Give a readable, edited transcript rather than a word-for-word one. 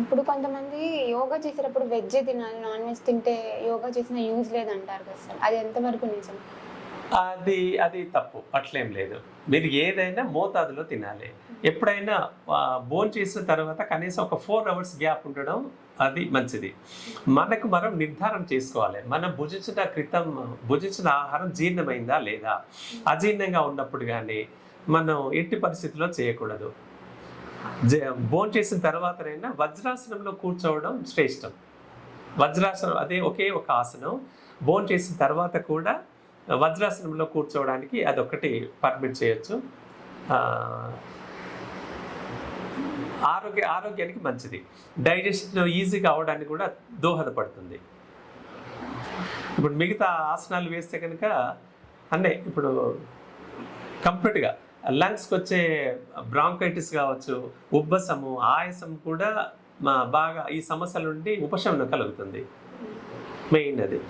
ఇప్పుడు కొంతమంది యోగా చేసేటప్పుడు వెజ్జే తినాలి, నాన్ వెజ్ తింటే యోగా చేసిన యూజ్ లేదంటారు కదా సార్. అది ఎంతవరకు నిజం? అది తప్పు. అట్లేం లేదు. మీరు ఏదైనా మోతాదులో తినాలి. ఎప్పుడైనా భోంచేసిన తర్వాత కనీసం ఒక 4 అవర్స్ గ్యాప్ ఉండడం అది మంచిది. మనకు మనం నిర్ధారణ చేసుకోవాలి. మనం భుజించిన ఆహారం జీర్ణమైందా లేదా? అజీర్ణంగా ఉన్నప్పుడు గానీ మనం ఎట్టి పరిస్థితిలో చేయకూడదు. భోంచేసిన తర్వాతనైనా వజ్రాసనంలో కూర్చోవడం శ్రేష్టం. వజ్రాసనం అదే ఒకే ఒక ఆసనం. భోంచేసిన తర్వాత కూడా వజ్రాసనంలో కూర్చోవడానికి అదొకటి పర్మిట్ చేయొచ్చు. ఆరోగ్యానికి మంచిది. డైజెషన్ ఈజీగా అవడానికి కూడా దోహదపడుతుంది. ఇప్పుడు మిగతా ఆసనాలు వేస్తే కనుక అంటే ఇప్పుడు కంప్లీట్గా లంగ్స్కి వచ్చే బ్రాంకైటిస్ కావచ్చు, ఉబ్బసము, ఆయాసం కూడా బాగా ఈ సమస్యల నుండి ఉపశమనం కలుగుతుంది. మెయిన్ అది.